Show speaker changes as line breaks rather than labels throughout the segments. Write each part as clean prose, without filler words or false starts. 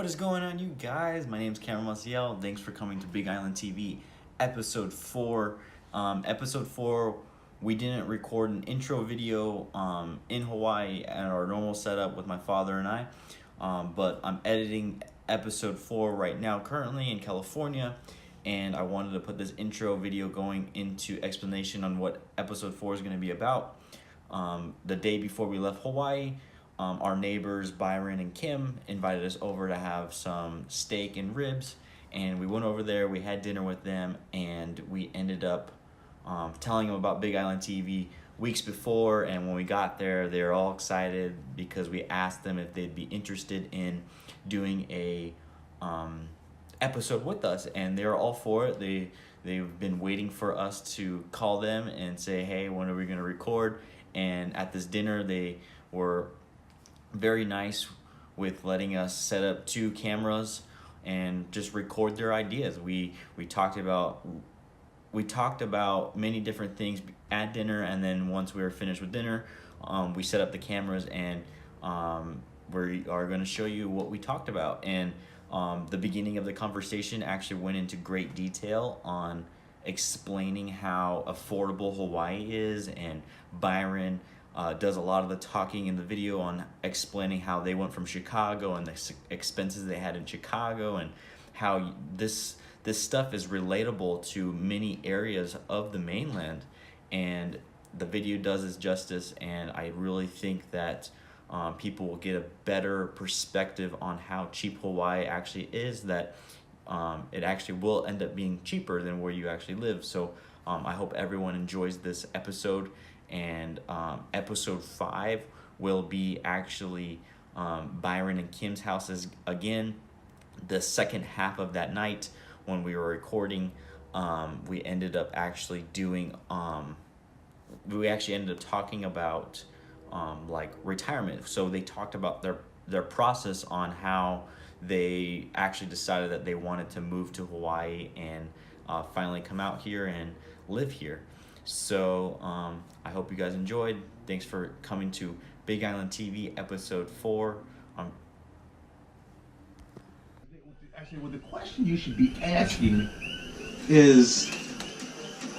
What is going on, you guys? My name's Maciel. Thanks for coming to Big Island TV, episode 4. Episode 4, we didn't record an intro video in Hawaii at our normal setup with my father and I, but I'm editing episode 4 right now, currently in California, and I wanted to put this intro video going into explanation on what episode 4 is going to be about. The day before we left Hawaii, our neighbors Byron and Kim invited us over to have some steak and ribs, and we went over there, we had dinner with them, and we ended up telling them about Big Island TV weeks before. And when we got there, they were all excited because we asked them if they'd be interested in doing a episode with us, and they were all for it. They've been waiting for us to call them and say, hey, when are we going to record? And at this dinner, they were very nice with letting us set up 2 cameras and just record their ideas. We talked about many different things at dinner, and then once we were finished with dinner, we set up the cameras, and we are going to show you what we talked about. And the beginning of the conversation actually went into great detail on explaining how affordable Hawaii is, and Byron does a lot of the talking in the video on explaining how they went from Chicago and the expenses they had in Chicago, and how this stuff is relatable to many areas of the mainland. And the video does its justice, and I really think that people will get a better perspective on how cheap Hawaii actually is, that it actually will end up being cheaper than where you actually live. So I hope everyone enjoys this episode. And episode 5 will be actually Byron and Kim's houses again. The second half of that night when we were recording, we ended up actually doing, we actually ended up talking about like retirement. So they talked about their process on how they actually decided that they wanted to move to Hawaii and finally come out here and live here. So I hope you guys enjoyed. Thanks for coming to Big Island TV episode 4.
Actually, well, the question you should be asking is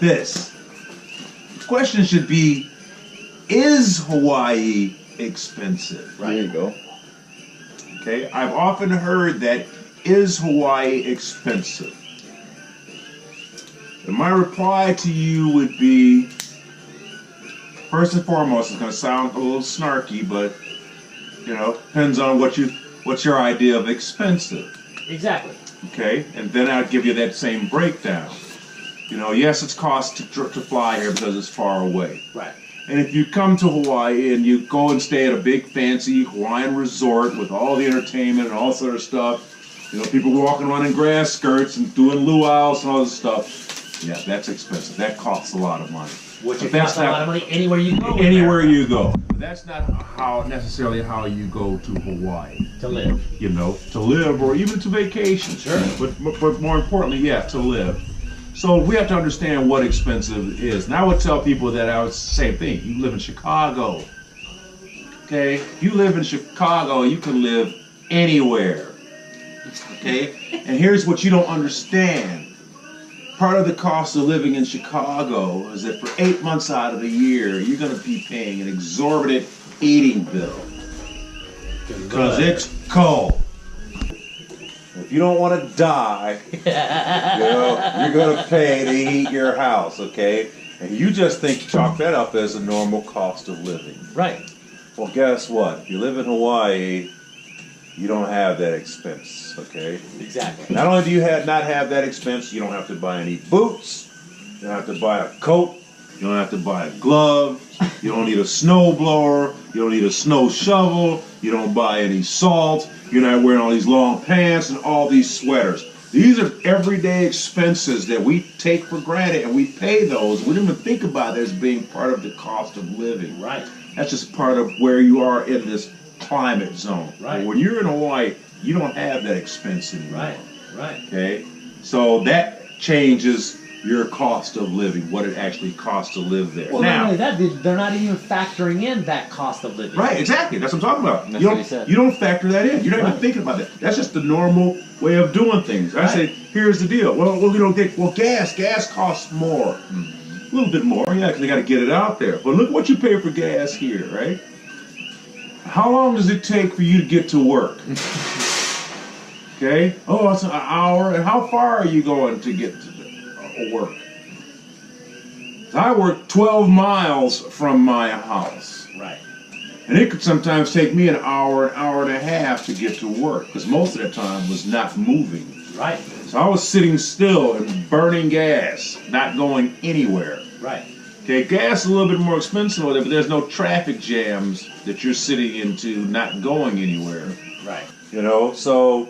this. The question should be, is Hawaii expensive?
Right.
There you go. Okay, I've often heard that, is Hawaii expensive? And my reply to you would be, first and foremost, it's going to sound a little snarky, but, you know, depends on what's your idea of expensive.
Exactly.
Okay, and then I'd give you that same breakdown. You know, yes, it's cost to fly here because it's far away.
Right.
And if you come to Hawaii and you go and stay at a big fancy Hawaiian resort with all the entertainment and all sort of stuff, you know, people walking around in grass skirts and doing luau's and all this stuff, yeah, that's expensive. That costs a lot of money.
Which costs a lot of money anywhere you go.
Anywhere you go. But that's not necessarily how you go to Hawaii.
To live.
You know, to live or even to vacation.
Sure.
But more importantly, yeah, to live. So we have to understand what expensive is. And I would tell people that I was the same thing. You live in Chicago. Okay? If you live in Chicago, you can live anywhere. Okay? And here's what you don't understand. Part of the cost of living in Chicago is that for 8 months out of the year, you're going to be paying an exorbitant heating bill. Because it's cold. If you don't want to die, you know, you're going to pay to heat your house, okay? And you just chalk that up as a normal cost of living.
Right.
Well, guess what? If you live in Hawaii, you don't have that expense, okay?
Exactly.
Not only do you not have that expense, you don't have to buy any boots, you don't have to buy a coat, you don't have to buy a glove, you don't need a snow blower, you don't need a snow shovel, you don't buy any salt, you're not wearing all these long pants and all these sweaters. These are everyday expenses that we take for granted, and we pay those. We don't even think about it as being part of the cost of living.
Right.
That's just part of where you are in this climate zone.
Right.
But when you're in Hawaii, you don't have that expense anymore.
Right. Right.
Okay? So that changes your cost of living, what it actually costs to live there.
Well,
now,
not only that, they're not even factoring in that cost of living.
right, exactly. That's what I'm talking about.
That's what he said.
You don't factor that in. You're not
Right.
even thinking about that. That's just the normal way of doing things. I
Right.
say, here's the deal. Well, we don't get. Well, gas costs more. A little bit more, yeah, because they got to get it out there. But look what you pay for gas here, right? How long does it take for you to get to work? Okay. Oh, it's an hour. And how far are you going to get to work? I work 12 miles from my house.
Right.
And it could sometimes take me an hour and a half to get to work, because most of the time was not moving.
Right.
So I was sitting still and burning gas, not going anywhere.
Right.
Okay, gas is a little bit more expensive over there, but there's no traffic jams that you're sitting into, not going anywhere.
Right.
You know, so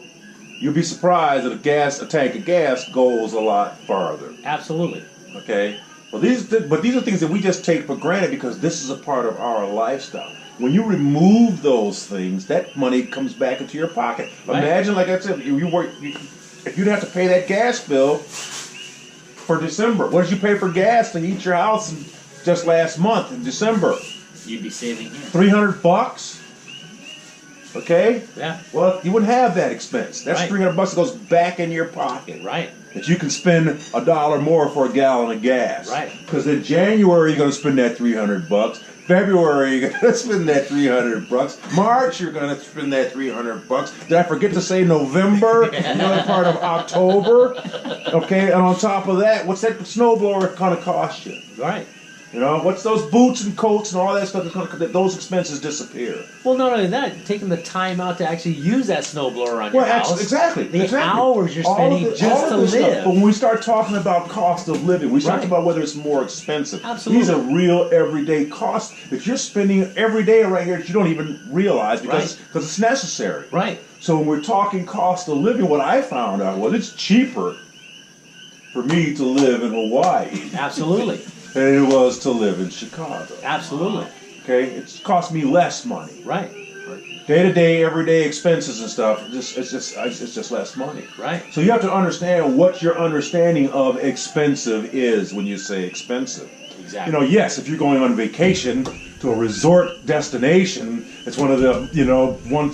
you'll be surprised that a tank of gas goes a lot farther.
Absolutely.
Okay, well these are things that we just take for granted because this is a part of our lifestyle. When you remove those things, that money comes back into your pocket.
Right.
Imagine, like I said, if you'd have to pay that gas bill for December. What did you pay for gas to heat your house just last month in December?
You'd be saving here.
$300. Okay.
Yeah.
Well, you wouldn't have that expense. That's
Right.
$300 that goes back in your pocket.
Right.
That you can spend $1 more for a gallon of gas.
Right.
Because in January you're going to spend that $300. February you're going to spend that $300. March you're going to spend that $300. Did I forget to say November? Another part of October. Okay. And on top of that, what's that snowblower going to cost you?
Right.
You know, what's those boots and coats and all that stuff? Those expenses disappear.
Well, not only that, taking the time out to actually use that snowblower on
Well,
your house.
exactly.
The
exactly.
hours you're
All
spending
of
just to
this stuff.
live.
But when we start talking about cost of living, we start
Right.
talking about whether it's more expensive.
Absolutely.
These are real everyday costs that you're spending every day right here that you don't even realize because it's necessary.
Right.
So when we're talking cost of living, what I found out was it's cheaper for me to live in Hawaii
Absolutely.
than it was to live in Chicago.
Absolutely.
Okay, it's cost me less money.
Right.
Day-to-day, everyday expenses and stuff. It's just less money.
Right.
So you have to understand what your understanding of expensive is when you say expensive.
Exactly.
You know, yes, if you're going on vacation to a resort destination, it's one of the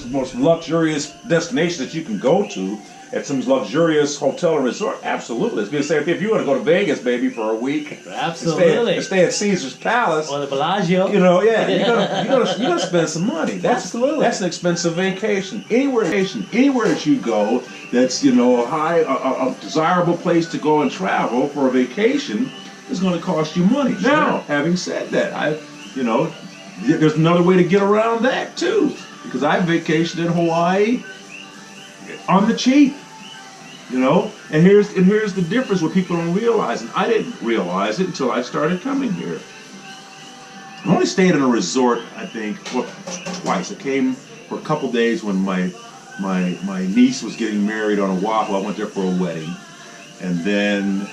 most luxurious destinations that you can go to. At some luxurious hotel or resort, absolutely. It's going to say if you want to go to Vegas, baby, for a week,
Absolutely.
and stay at Caesar's Palace,
Or the Bellagio.
you know, yeah, you're gonna spend some money.
Absolutely.
That's an expensive vacation. Anywhere that you go, that's a desirable place to go and travel for a vacation is going to cost you money.
Sure.
Now, having said that, there's another way to get around that too, because I vacationed in Hawaii on the cheap. And here's the difference what people don't realize, and I didn't realize it until I started coming here. I only stayed in a resort, I think, twice. I came for a couple days when my niece was getting married on Oahu. I went there for a wedding, and then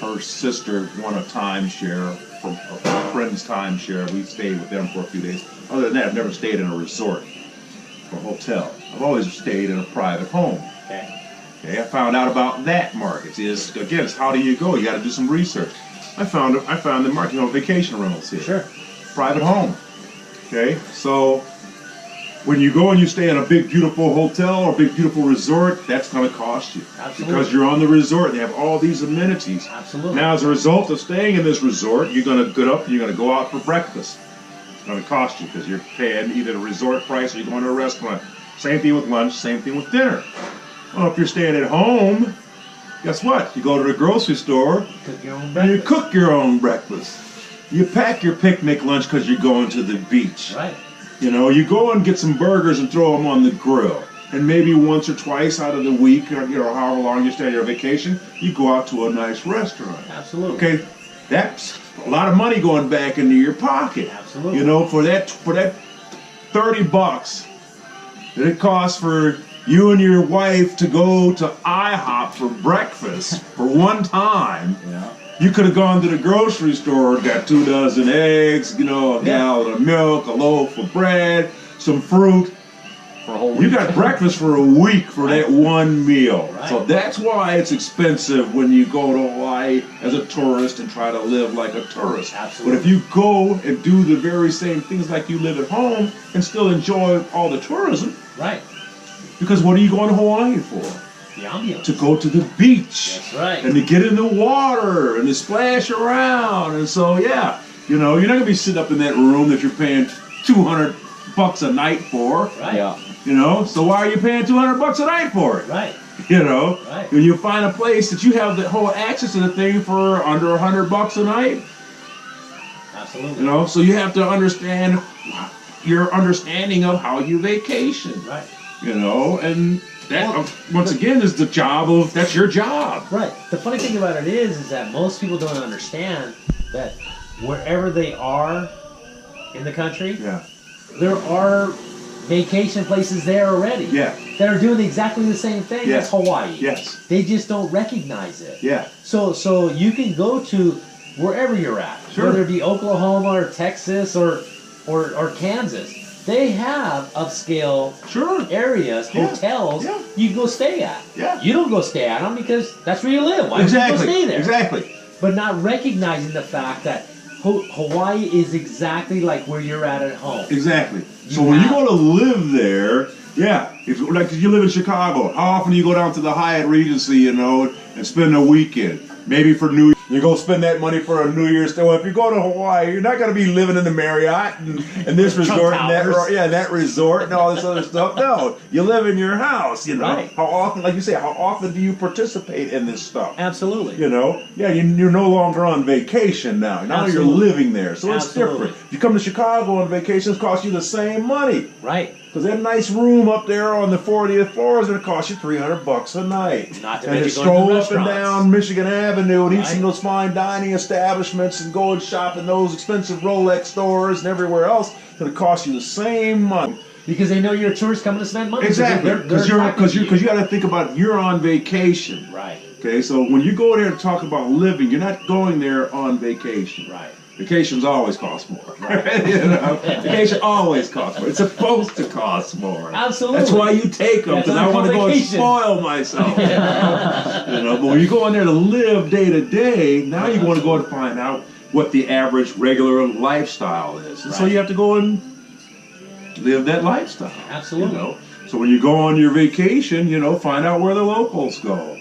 her sister won a timeshare from a friend's timeshare. We stayed with them for a few days. Other than that, I've never stayed in a resort or hotel. I've always stayed in a private home. Okay, I found out about that market. It's how do you go? You got to do some research. I found the market, vacation rentals here.
Sure.
Private home. Okay, so when you go and you stay in a big beautiful hotel or big beautiful resort, that's going to cost you.
Absolutely.
Because you're on the resort. They have all these amenities.
Absolutely.
Now, as a result of staying in this resort, you're going to get up and you're going to go out for breakfast. It's going to cost you because you're paying either a resort price or you're going to a restaurant. Same thing with lunch, same thing with dinner. Well, if you're staying at home, guess what? You go to the grocery store
Cook your own
and
breakfast.
you cook your own breakfast. You pack your picnic lunch because you're going to the beach.
Right.
You go and get some burgers and throw them on the grill. And maybe once or twice out of the week, or however long you stay on your vacation, you go out to a nice restaurant.
Absolutely.
Okay, that's a lot of money going back into your pocket.
Absolutely.
For that $30 that it costs for you and your wife to go to IHOP for breakfast for one time.
Yeah.
You could have gone to the grocery store, got 2 dozen eggs, a gallon of milk, a loaf of bread, some fruit,
for a whole week.
You got breakfast for a week for that one meal.
Right.
So that's why it's expensive when you go to Hawaii as a tourist and try to live like a tourist.
Absolutely.
But if you go and do the very same things like you live at home and still enjoy all the tourism,
Right.
because what are you going to Hawaii for?
The ambiance.
To go to the beach.
That's right.
And to get in the water and to splash around. And so, yeah, you know, you're not going to be sitting up in that room that you're paying $200 a night for.
Right.
Yeah.
You know, so why are you paying $200 a night for it?
Right.
You know,
Right.
when you find a place that you have the whole access to the thing for under $100 a night,
Absolutely.
you know, so you have to understand your understanding of how you vacation.
Right.
You know, and that once again is the job of that's your job.
Right. The funny thing about it is that most people don't understand that wherever they are in the country,
Yeah.
there are vacation places there already.
Yeah.
That are doing exactly the same thing
Yeah.
as Hawaii.
Yes.
They just don't recognize it.
Yeah.
So you can go to wherever you're at,
Sure.
whether it be Oklahoma or Texas or Kansas. They have upscale
Sure.
areas,
Yeah.
hotels
Yeah.
you can go stay at.
Yeah.
You don't go stay at them because that's where you live. Why would you go stay there?
Exactly.
But not recognizing the fact that Hawaii is exactly like where you're at home.
Exactly. So
You
when you
have-
go to live there, yeah, if like you live in Chicago, how often do you go down to the Hyatt Regency, you know, and spend a weekend? Maybe for New Year. You go spend that money for a New Year's stay. Well, if you go to Hawaii, you're not going to be living in the Marriott and this resort and that resort and all this other stuff. No, you live in your house, you know.
Right.
How often, like you say, how often do you participate in this stuff?
Absolutely.
You know, yeah, you're no longer on vacation now. Now you're
Absolutely.
living there, so it's
Absolutely.
different. If you come to Chicago on vacations, cost you the same money.
Right.
Because that nice room up there on the 40th floor is going to cost you $300 a night.
Not to
and to
mention going to
stroll up and
restaurants.
down Michigan Avenue and eat
Right.
some of those fine dining establishments and go and shop in those expensive Rolex stores and everywhere else, it's going to cost you the same money.
Because they know you're a tourist coming to spend money.
Exactly.
They're
Because
attracted to
you got to think about you're on vacation.
Right.
Okay, so when you go there to talk about living, you're not going there on vacation.
Right.
Vacations always cost more. You know, vacation always costs more. It's supposed to cost more.
Absolutely.
That's why you take them,
That's
because
why
I want to
I'm
go
on
and
vacation.
spoil myself. You know, but when you go in there to live day to day, now you want to go and find out what the average regular lifestyle is, and so
Right.
you have to go and live that lifestyle.
Absolutely.
You know, so when you go on your vacation, you know, find out where the locals go.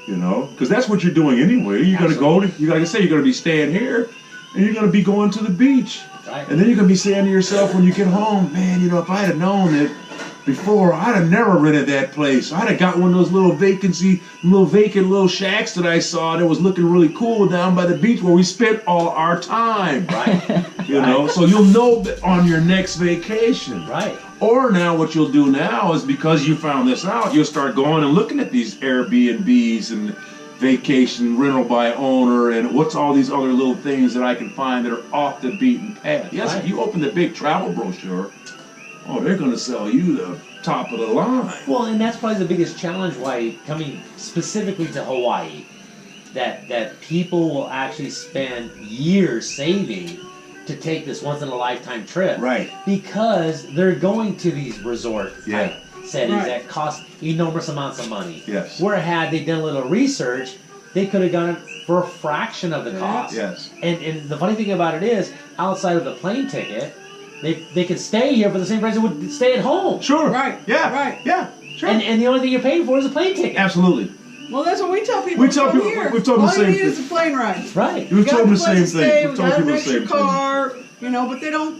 You know, because that's what you're doing anyway. You're going to go to, you got to say you're going to be staying here, and you're going to be going to the beach.
Right.
And then you're going to be saying to yourself when you get home, man, you know, if I'd have known that before, I'd have never rented that place. I'd have got one of those little vacant little shacks that I saw that was looking really cool down by the beach where we spent all our time.
Right.
You know, so you'll know that on your next vacation.
Right.
Or now what you'll do now is because you found this out, you'll start going and looking at these Airbnbs and vacation rental by owner and what's all these other little things that I can find that are off the beaten path. Yes,
Right.
if you open the big travel brochure, oh, they're going to sell you the top of the line.
Well, and that's probably the biggest challenge why coming specifically to Hawaii, that people will actually spend years saving to take this once in a lifetime trip.
Right.
Because they're going to these resort
Yeah.
type settings
Right.
that cost enormous amounts of money.
Yes.
Where had they done a little research, they could have done it for a fraction of the
Yeah.
cost.
Yes.
And the funny thing about it is, outside of the plane ticket, they can stay here for the same price they would stay at home.
Sure.
Right.
Yeah.
Right.
Yeah. Sure.
And the only thing you're paying for is a plane ticket.
Absolutely.
Well, that's what we tell people.
We tell
come
people-
here.
we've told them
all
the same
you need
thing.
is a plane ride.
Right.
We've
got
told them the
a place
same
to stay,
thing.
we
We've told
got an
people the
extra
same thing.
car, you know, but they don't.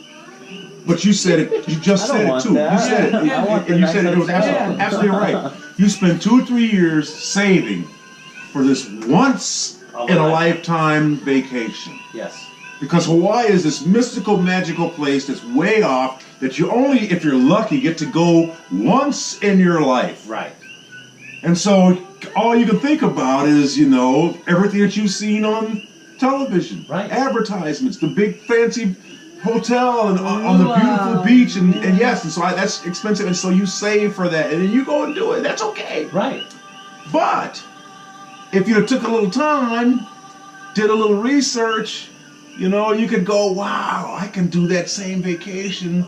But you said it. You just
I
said
don't
it
want
too.
that.
You said it.
Yeah. I
And you said it was absolutely, absolutely right. You spend 2 or 3 years saving for this once in a lifetime vacation.
Yes.
Because Hawaii is this mystical, magical place that's way off that you only, if you're lucky, get to go once in your life.
Right.
And so all you can think about is, you know, everything that you've seen on television.
Right.
Advertisements, the big fancy hotel and on the beautiful beach. And yes, and so that's expensive. And so you save for that. And then you go and do it. That's okay.
Right.
But if you took a little time, did a little research, you know, you could go, wow, I can do that same vacation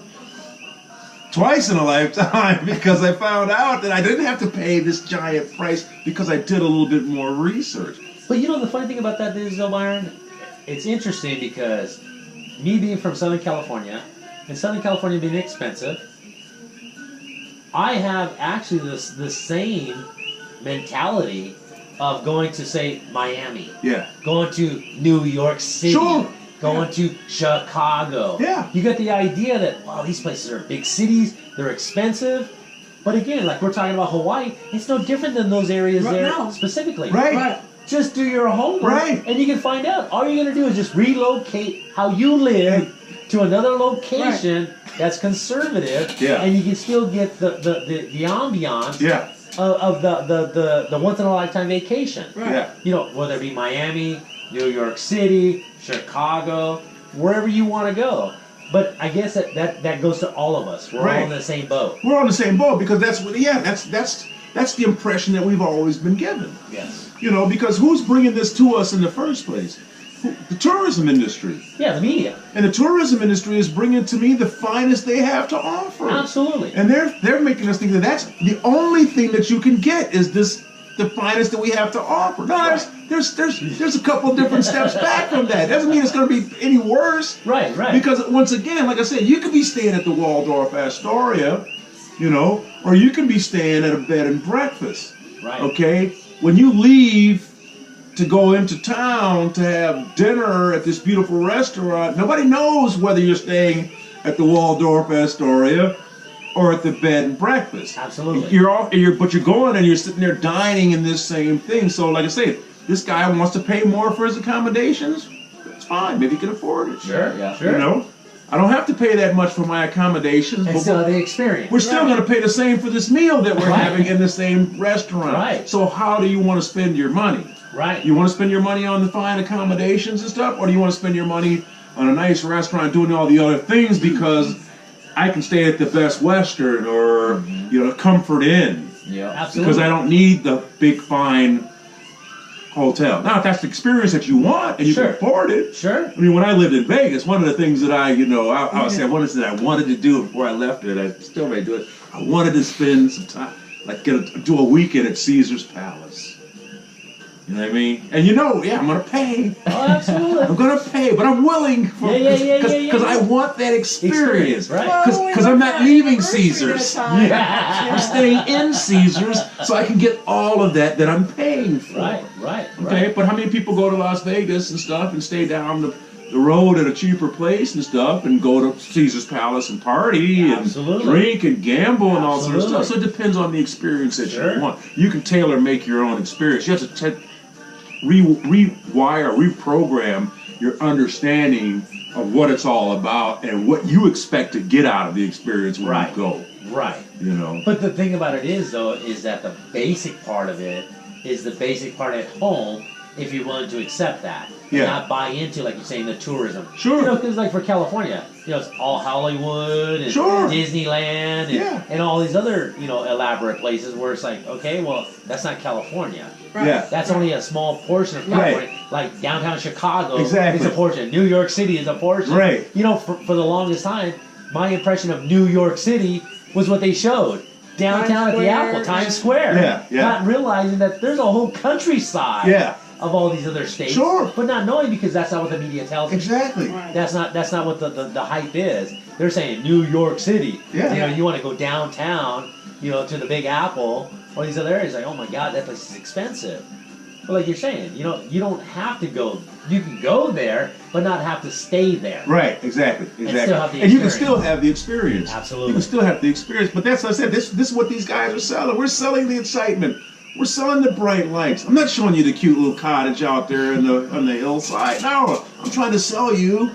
twice in a lifetime because I found out that I didn't have to pay this giant price because I did a little bit more research.
But you know the funny thing about that is, though, Byron, it's interesting because me being from Southern California, and Southern California being expensive, I have actually the same mentality of going to, say, Miami,
Yeah.
going to New York City,
Sure.
going to Chicago.
Yeah.
You get the idea that, wow, these places are big cities, they're expensive. But again, like we're talking about Hawaii, it's no different than those areas
Right,
there
no.
specifically.
Right.
Right.
Just do your homework,
Right.
and you can find out. All you're going to do is just relocate how you live to another location that's conservative,
Yeah.
and you can still get the ambiance
Yeah.
of the once in a lifetime vacation.
Right.
Yeah.
You know, whether it be Miami, New York City, Chicago, wherever you want to go. But I guess that goes to all of us. We're all
Right.
in the same boat.
We're on the same boat because that's the impression that we've always been given.
Yes.
You know, because who's bringing this to us in the first place? The tourism industry.
Yeah, the media.
And the tourism industry is bringing to me the finest they have to offer.
Absolutely.
And they're making us think that that's the only thing that you can get is the finest that we have to offer. No,
Right.
there's a couple of different steps back from that. Doesn't mean it's going to be any worse.
Right, right.
Because once again, like I said, you could be staying at the Waldorf Astoria, you know, or you can be staying at a bed and breakfast.
Right.
Okay? When you leave to go into town to have dinner at this beautiful restaurant, nobody knows whether you're staying at the Waldorf Astoria or at the bed and breakfast.
Absolutely.
But you're going and you're sitting there dining in this same thing. So like I say, this guy wants to pay more for his accommodations. That's fine. Maybe he can afford it.
Sure,
Yeah.
sure.
You know, I don't have to pay that much for my accommodations.
And
but
still the experience.
we're still going to pay the same for this meal that we're
Right.
having in the same restaurant.
Right.
So how do you want to spend your money?
Right.
You want to spend your money on the fine accommodations and stuff, or do you want to spend your money on a nice restaurant doing all the other things because I can stay at the Best Western or Comfort Inn
Yeah.
Absolutely.
because I don't need the big fine hotel. Now, if that's the experience that you want and you
Sure.
can afford it.
Sure.
I mean, when I lived in Vegas, one of the things that I would say one of the things I wanted to do before I left it, I still may do it. I wanted to spend some time, like do a weekend at Caesar's Palace. You know what I mean? And I'm gonna pay.
Oh, absolutely.
I'm gonna pay, but I'm willing because I want that experience.
Right.
Well, we
Because I'm
looked
not
at
leaving
anniversary
Caesars.
at a time.
Yeah.
I'm staying in Caesars so I can get all of that I'm paying for.
Right, right,
Okay,
right.
but how many people go to Las Vegas and stuff and stay down the road at a cheaper place and stuff and go to Caesar's Palace and party and
Absolutely.
drink and gamble and all sorts of
Absolutely.
stuff? So it depends on the experience that
Sure.
you want. You can tailor make your own experience. You have to rewire, reprogram your understanding of what it's all about and what you expect to get out of the experience when
Right.
you go.
Right.
You know.
But the thing about it is, though, is that the basic part of it is the basic part at home if you're willing to accept that.
Yeah.
Not buy into, like you're saying, the tourism.
Sure.
You know, because like for California, it's all Hollywood and
Sure.
Disneyland and,
Yeah.
and all these other, elaborate places where it's like, okay, well, that's not California.
Right.
Yeah.
That's only a small portion of California. Like downtown Chicago
Exactly.
is a portion. New York City is a portion.
Right.
For the longest time, my impression of New York City was what they showed. Downtown at the
Square,
Apple, Times
yeah.
Square.
Yeah, yeah.
Not realizing that there's a whole countryside
Yeah.
of all these other states.
Sure.
But not knowing because that's not what the media tells us.
Exactly.
Right.
That's not what the hype is. They're saying New York City.
Yeah.
You want to go downtown, to the Big Apple or these other areas. Like, oh my God, that place is expensive. But like you're saying, you don't have to go. You can go there, but not have to stay there.
Right, exactly.
still have the
And you can
experience.
still have the experience.
Absolutely.
You can still have the experience. But that's what I said. This is what these guys are selling. We're selling the excitement. We're selling the bright lights. I'm not showing you the cute little cottage out there on the hillside. No, I'm trying to sell you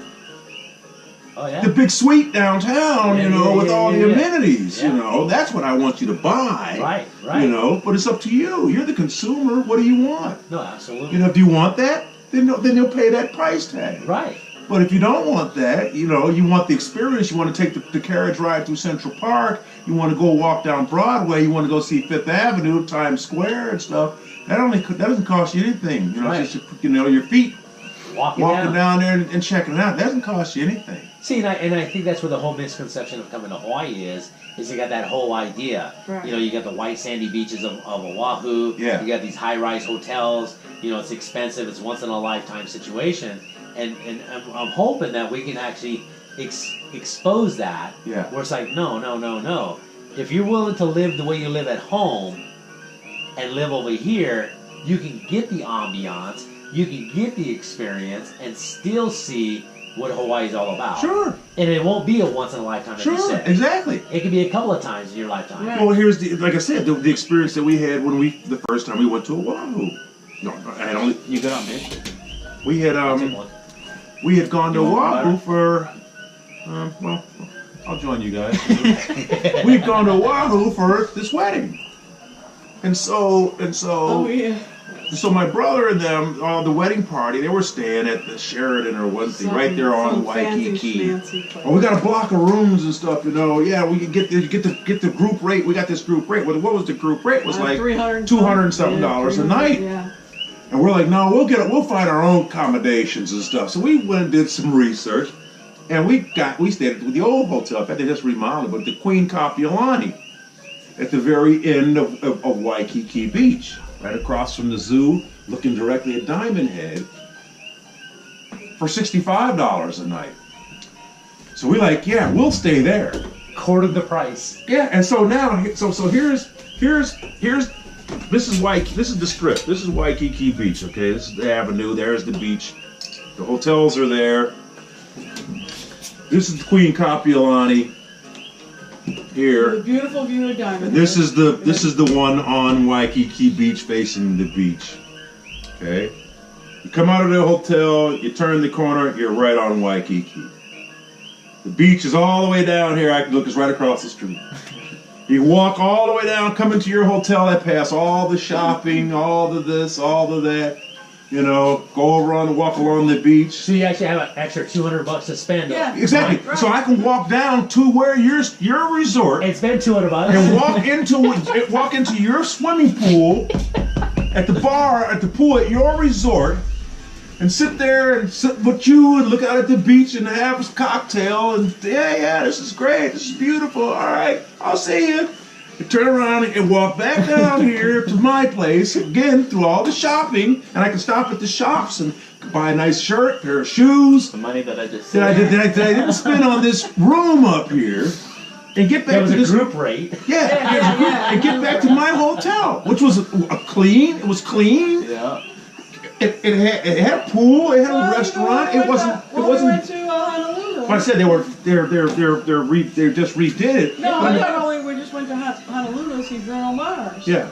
Oh yeah.
the big suite downtown,
Yeah,
with all the
yeah.
amenities,
Yeah.
That's what I want you to buy.
Right, right.
But it's up to you. You're the consumer. What do you want?
No, absolutely.
If you want that, then you'll pay that price tag.
Right.
But if you don't want that, you want the experience, you want to take the carriage ride through Central Park, you want to go walk down Broadway, you want to go see Fifth Avenue, Times Square and stuff, that doesn't cost you anything.
Right.
It's just your feet
Walking
walking down there and checking it out. That doesn't cost you anything.
See, and I think that's where the whole misconception of coming to Hawaii is you got that whole idea.
Right.
You know, you got the white sandy beaches of Oahu.
Yeah.
You got these high-rise hotels. You know, it's expensive. It's once-in-a-lifetime situation. And I'm hoping that we can actually expose that.
Yeah.
Where it's like, no. If you're willing to live the way you live at home and live over here, you can get the ambiance, you can get the experience, and still see what Hawaii's all about.
Sure.
And it won't be a once-in-a-lifetime, as you
Sure.
said.
Exactly.
It could be a couple of times in your lifetime.
Right.
Well, here's like I said, the experience that we had when the first time we went to Oahu. No, I had only.
You good on this?
We had
I'll take one.
we had gone to
You want
Oahu for. Well, I'll join you guys. We've gone to Oahu for this wedding, and so
Oh yeah.
so my brother and them, the wedding party, they were staying at the Sheraton or one thing right there on
Some
Waikiki.
fancy place.
Oh, we got a block of rooms and stuff, you know. Yeah, we can get the group rate. We got this group rate. What was the group rate? It was like
$300
$200 and something dollars a night.
Yeah.
And we're like, no, we'll find our own accommodations and stuff. So we went and did some research, and we stayed at the old hotel. In fact, they just remodeled it, but the Queen Kapiolani at the very end of Waikiki Beach, right across from the zoo, looking directly at Diamond Head, for $65 a night. So we're like, yeah, we'll stay there.
Quarter the price.
Yeah, and so now, so here's this is the strip. This is Waikiki Beach. Okay, this is the avenue. There's the beach. The hotels are there. This is the Queen Kapiolani here.
The beautiful view of Diamond.
And this is the one on Waikiki Beach facing the beach. Okay, you come out of the hotel, you turn the corner, you're right on Waikiki. The beach is all the way down here. I can look, it's right across the street. You walk all the way down, come into your hotel, I pass all the shopping, all of this, all of that. You know, go around, walk along the beach.
So you actually have an extra $200 to spend.
Yeah.
Exactly.
Right.
So I can walk down to where your resort
And spend $200.
and walk into your swimming pool at the bar at the pool at your resort and sit there and sit with you and look out at the beach and have a cocktail and yeah, this is great, this is beautiful. All right, I'll see you. And turn around and walk back down here to my place again through all the shopping, and I can stop at the shops and buy a nice shirt, pair of shoes
The money that I just
that I didn't spend on this room up here, and get back
That was
to
a
this
group rate.
Yeah.
and get back to my hotel, which was a clean. It was clean.
Yeah.
It had a pool. It had a restaurant. It wasn't.
We went to Honolulu.
Like I said, they just redid it.
No, I thought only we just went to Honolulu to see Bruno Mars.
Yeah.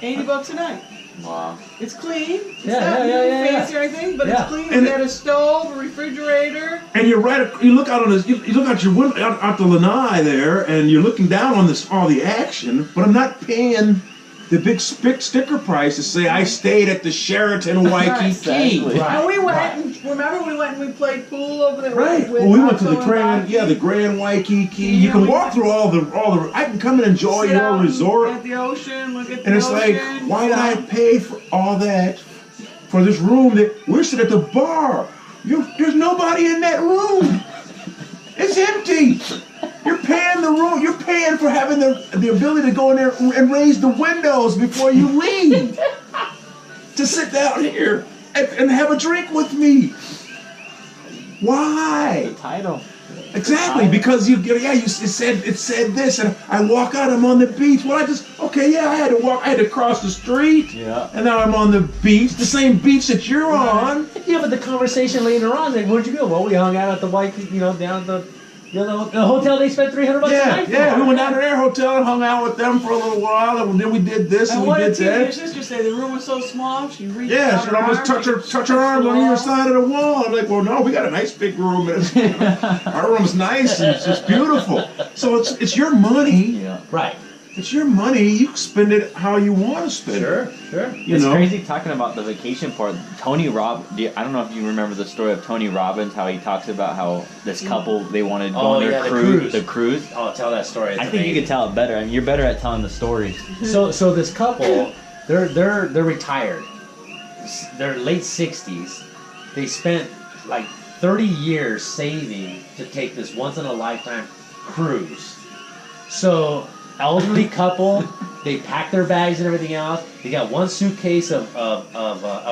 $80 a night.
Wow.
It's clean. It's
Yeah,
not
yeah.
fancy or anything, but
Yeah.
it's clean.
And
We had a stove, a refrigerator.
And you're right. You look out on this. You look out your window, out the lanai there, and you're looking down on all the action. But I'm not paying the big sticker price to say I stayed at the Sheraton Waikiki.
Exactly.
Right.
And we went and remember we went and we played pool over there.
Right.
With
Well, we went to the
Otto and
Grand,
Rocky.
the Grand Waikiki. You
Yeah,
can
we
walk
went-
through all the. I can come and enjoy
Sit
your
out
resort,
at the ocean, look at
and
the
it's like,
ocean.
why did I pay for all that for this room that we're sitting at the bar? There's nobody in that room. It's empty. You're paying the room. You're paying for having the ability to go in there and raise the windows before you leave. To sit down here and have a drink with me. Why?
The title.
Exactly, because it said this, and I walk out, I'm on the beach. Well, I had to cross the street,
Yeah.
and now I'm on the beach, the same beach that you're on.
Yeah, but the conversation later on, then where'd you go? Well, we hung out at the Waikiki, down at the hotel they spent $300 a night for.
Yeah, we went down to their hotel and hung out with them for a little while, and then we did this and
And
we
what
did
did your
that.
sister say? The room was so small, she reached
Yeah,
out
she'd
her
almost
arm,
touch her arms on either side of the wall. I'm like, well, no, we got a nice big room. Our room's nice and it's just beautiful. So it's your money.
Yeah.
Right.
It's your money. You spend it how you want to spend it.
Sure.
You
It's
know?
crazy talking about the vacation part. I don't know if you remember the story of Tony Robbins, how he talks about how this couple, they wanted to go on their cruise. The cruise.
Oh, tell that story. It's
I think you
amazing.
could tell it better. I mean, you're better at telling the stories.
So this couple, they're retired. They're late 60s. They spent like 30 years saving to take this once in a lifetime cruise. So elderly couple, they pack their bags and everything else. They got one suitcase of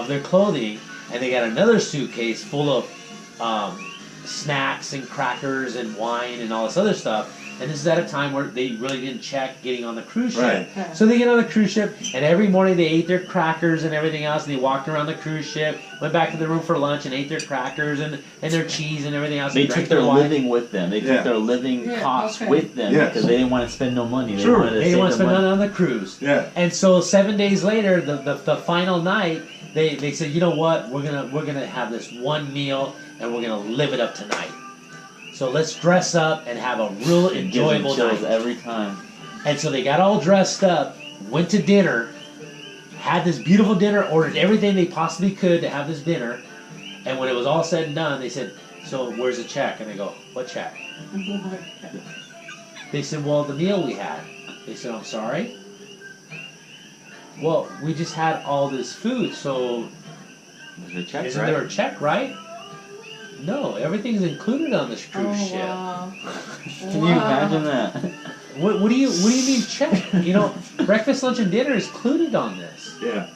their clothing, and they got another suitcase full of snacks and crackers and wine and all this other stuff. And this is at a time where they really didn't check getting on the cruise ship.
Right.
So they get on the cruise ship, and every morning they ate their crackers and everything else, and they walked around the cruise ship, went back to their room for lunch and ate their crackers and their cheese and everything else.
They
and
took
drank
their
wine.
living with them. They took their living costs with them because they didn't want to spend no money. They
Sure.
wanted to
They didn't want to
save
spend
their
none
money.
on the cruise.
Yeah.
And so 7 days later, the final night, they said, you know what, we're gonna have this one meal and we're gonna live it up tonight. So let's dress up and have a real
It gives them
enjoyable
chills
night.
every time.
And so they got all dressed up, went to dinner, had this beautiful dinner, ordered everything they possibly could to have this dinner. And when it was all said and done, they said, so where's the check? And they go, what check? They said, well, the meal we had. They said, I'm sorry? Well, we just had all this food, so
There's your check,
isn't
right?
there a check, right? No, everything's included on this cruise ship.
Wow.
Can you imagine that?
What do you mean check? You know, breakfast, lunch, and dinner is included on this.
Yeah.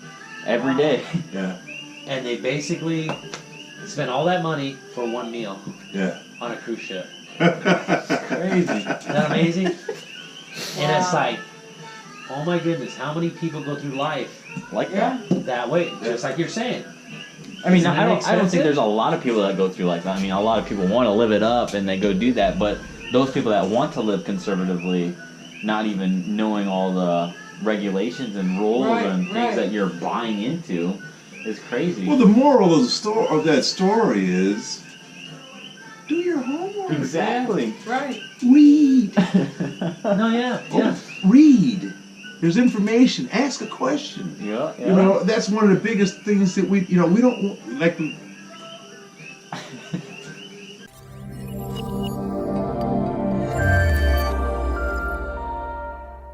Every day.
Yeah.
And they basically spent all that money for one meal
Yeah.
on a cruise ship.
Crazy.
Isn't that amazing? And it's like, oh my goodness, how many people go through life
Like
Yeah.
that way? Just like you're saying.
I mean,
Doesn't that
I
make
don't think
sense?
there's a lot of people that go through like that. I mean, a lot of people want to live it up and they go do that, but those people that want to live conservatively, not even knowing all the regulations and rules
Right,
and things
right.
that you're buying into, is crazy.
Well, the moral of that story is, do your homework.
Exactly.
Right.
Read.
No, yeah.
Read. There's information. Ask a question.
Yeah, yeah.
You know, that's one of the biggest things that we don't, like